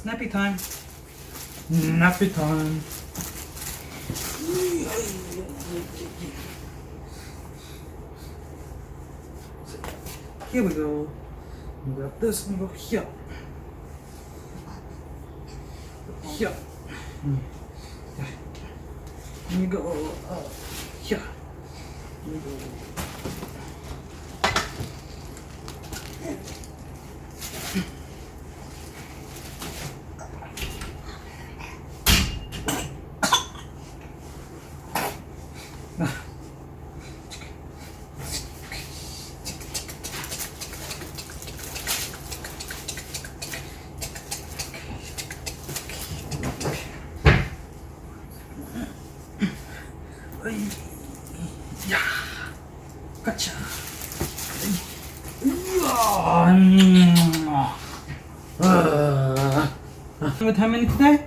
nappy time. Nappy time. Here we go. We got this and we go here. Here. And you go here. And you go. Yeah, gotcha. With how many today?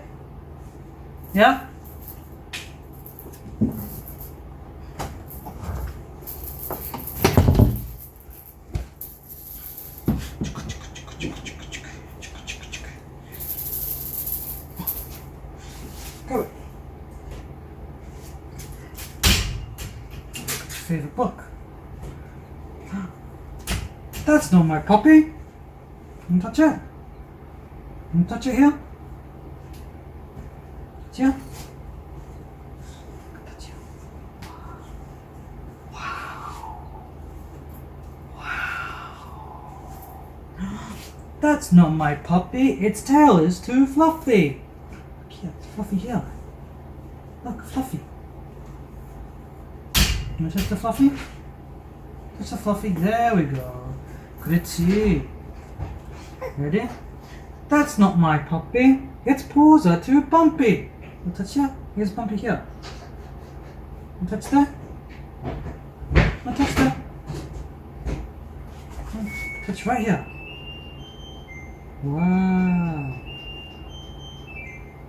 Yeah? Go. Favorite book. That's not my puppy. Don't touch it. Don't touch it here. Touch here. Touch here. Wow. Wow. That's not my puppy. Its tail is too fluffy. Look here. It's fluffy here. Look, fluffy. You want to touch the fluffy? Touch the fluffy. There we go. 그렇지. Ready? That's not my puppy. Its paws are too bumpy. You touch here? Here's bumpy here. You touch there? No, touch there. Touch right here. Wow.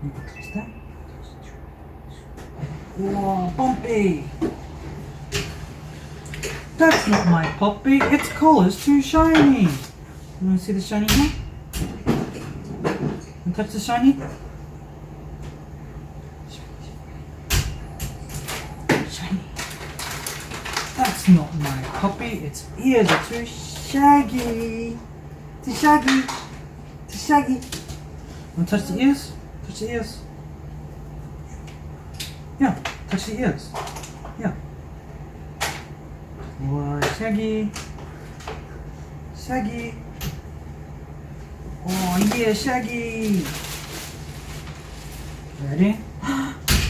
You can touch that. Whoa, bumpy. That's not my puppy. Its collar's too shiny. You want to see the shiny here? And touch the shiny? Shiny. That's not my puppy. Its ears are too shaggy. Too shaggy. Too shaggy. Want to touch the ears? Touch the ears. Yeah, touch the ears. Yeah. Wow, shaggy. Shaggy. Oh yeah, shaggy. Ready?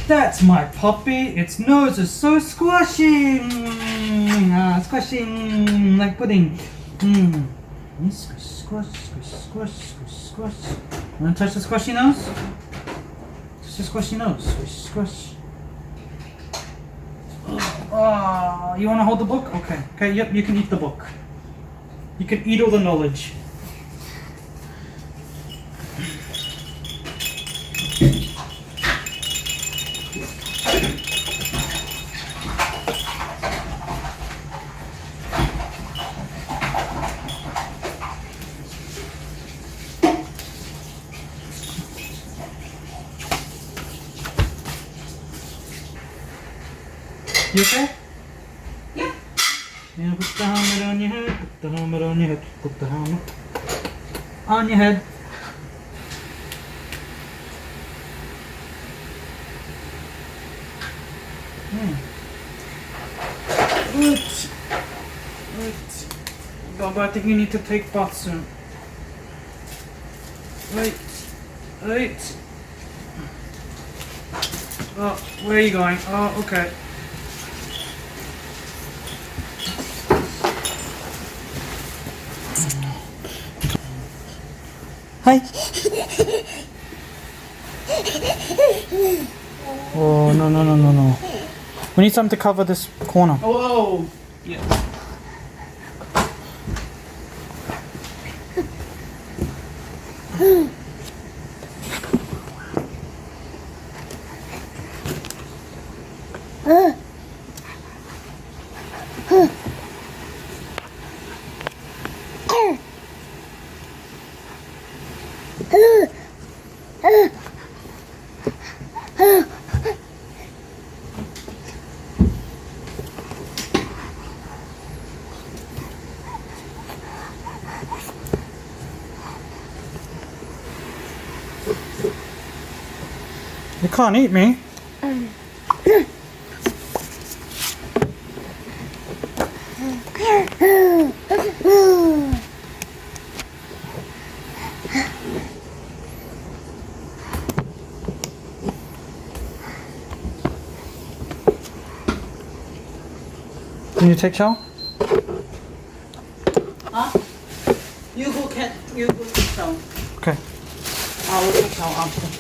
That's my puppy. Its nose is so squashy. Squashy like pudding. Squish, squash, squish, squash, squish, squash. Want to touch the squashy nose? Touch the squashy nose. Squish, squash. Oh, you want to hold the book? Okay. Okay, yep, you can eat the book. You can eat all the knowledge. You okay? Yeah. Yeah, put the helmet on your head, put the helmet on your head, put the helmet on your head. Wait. Wait. Baba, I think you need to take bath soon. Wait. Wait. Oh, where are you going? Oh, okay. Hi. Oh, no, no, no, no, no. We need something to cover this corner. Oh, yeah. can't eat me. Can you take shower? Huh? You go take shower. Okay. I will take shower after.